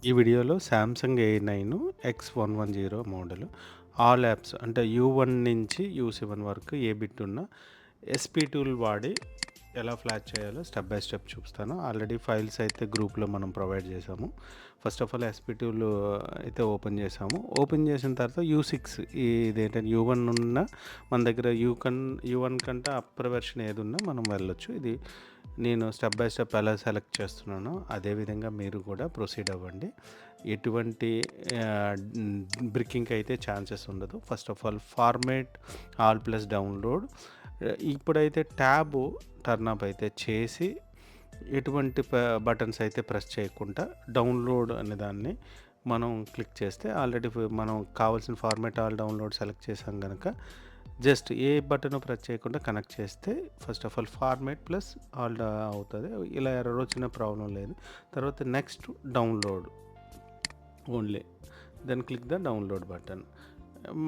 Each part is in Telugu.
ఈ వీడియోలో Samsung A9 X110 model all apps అంటే U1 నుంచి U7 వరకు ఏ బిట్ ఉన్న ఎస్పీ టూల్ వాడి ఎలా ఫ్లాష్ చేయాలో స్టెప్ బై స్టెప్ చూపిస్తాను. ఆల్రెడీ ఫైల్స్ అయితే గ్రూప్లో మనం ప్రొవైడ్ చేసాము. First of all SP tool అయితే ఓపెన్ చేసాము. ఓపెన్ చేసిన తర్వాత U6 ఇదేంటంటే U1 ఉన్న మన దగ్గర U1 కంటే అప్పర్ వెర్షన్ ఏది ఉన్నా మనం వెళ్ళొచ్చు. ఇది నేను స్టెప్ బై స్టెప్ ఎలా సెలెక్ట్ చేస్తున్నానో అదేవిధంగా మీరు కూడా ప్రొసీడ్ అవ్వండి. ఎటువంటి బ్రికింగ్ అయితే ఛాన్సెస్ ఉండదు. First of all format all plus download. ఇప్పుడైతే ట్యాబ్ టర్నప్ అయితే చేసి ఎటువంటి బటన్స్ అయితే ప్రెస్ చేయకుండా డౌన్లోడ్ అనే దాన్ని మనం క్లిక్ చేస్తే ఆల్రెడీ మనం కావాల్సిన ఫార్మేట్ ఆల్ డౌన్లోడ్ సెలెక్ట్ చేసాం కనుక జస్ట్ ఏ బటన్ ప్రెస్ చేయకుండా కనెక్ట్ చేస్తే first of all format plus all అవుతుంది. ఇలా ఎర్రర్ వచ్చిన ప్రాబ్లం లేదు. తర్వాత next download only, then click the download button.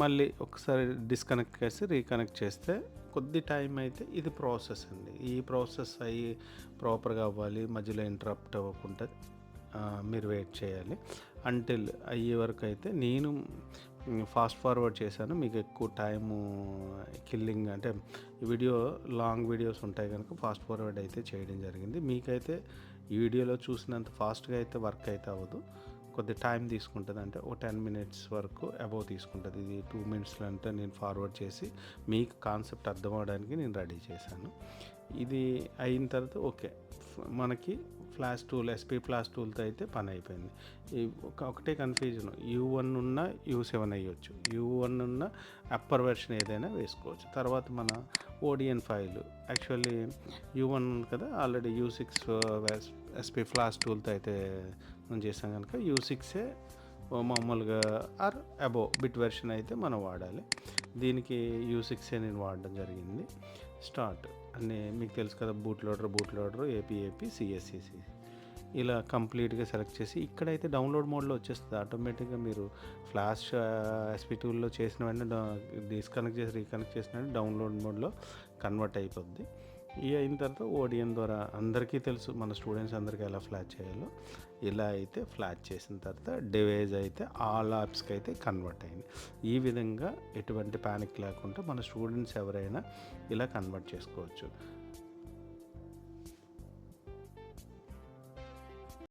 మళ్ళీ ఒకసారి డిస్కనెక్ట్ చేసి రీకనెక్ట్ చేస్తే కొద్ది టైం అయితే ఇది ప్రాసెస్ అండి. ఈ ప్రాసెస్ అయ్యి ప్రాపర్గా అవ్వాలి, మధ్యలో ఇంటరప్ట్ అవ్వకుండా మీరు వెయిట్ చేయాలి. అంటిల్ అయ్యే వరకు అయితే నేను ఫాస్ట్ ఫార్వర్డ్ చేశాను. మీకు ఎక్కువ టైము కిల్లింగ్ అంటే ఈ వీడియో లాంగ్ వీడియోస్ ఉంటాయి కనుక ఫాస్ట్ ఫార్వర్డ్ అయితే చేయడం జరిగింది. మీకైతే ఈ వీడియోలో చూసినంత ఫాస్ట్గా అయితే వర్క్ అయితే అవ్వదు, కొద్ది టైం తీసుకుంటుంది. అంటే ఓ 10 మినిట్స్ వరకు అబోవ్ తీసుకుంటుంది. ఇది 2 మినిట్స్లో అంటే నేను ఫార్వర్డ్ చేసి మీకు కాన్సెప్ట్ అర్థం అవ్వడానికి నేను రెడీ చేశాను. ఇది అయిన తర్వాత ఓకే, మనకి ఫ్లాష్ టూల్ ఎస్పీ ఫ్లాష్ టూల్తో అయితే పని అయిపోయింది. ఒకటే కన్ఫ్యూజన్, U1 ఉన్న U7 అయ్యొచ్చు, U1 ఉన్న అప్పర్ వెర్షన్ ఏదైనా వేసుకోవచ్చు. తర్వాత మన ఓడిఎన్ ఫైల్ యాక్చువల్లీ U1 ఉంది కదా, ఆల్రెడీ U6 ఎస్పీ ఫ్లాష్ టూల్తో అయితే మనం చేసాం కనుక U6ఏ మామూలుగా ఆర్ అబోవ్ బిట్ వెర్షన్ అయితే మనం వాడాలి. దీనికి U6ఏ నేను వాడడం జరిగింది. స్టార్ట్ అని మీకు తెలుసు కదా, బూట్ లోడర్ ఏపీ సిఎస్సిసి ఇలా కంప్లీట్గా సెలెక్ట్ చేసి ఇక్కడైతే డౌన్లోడ్ మోడ్లో వచ్చేస్తుంది ఆటోమేటిక్గా. మీరు ఫ్లాష్ ఎస్పీ టూల్లో చేసిన వెంటనే డిస్కనెక్ట్ చేసి రీకనెక్ట్ చేసిన వెంటనే డౌన్లోడ్ మోడ్లో కన్వర్ట్ అయిపోద్ది. ఇవి అయిన తర్వాత ఓడిఎన్ ద్వారా అందరికీ తెలుసు, మన స్టూడెంట్స్ అందరికీ ఎలా ఫ్లాష్ చేయాలో. ఇలా అయితే ఫ్లాష్ చేసిన తర్వాత డివైస్ అయితే ఆల్ యాప్స్కి అయితే కన్వర్ట్ అయింది. ఈ విధంగా ఎటువంటి ప్యానిక్ లేకుండా మన స్టూడెంట్స్ ఎవరైనా ఇలా కన్వర్ట్ చేసుకోవచ్చు.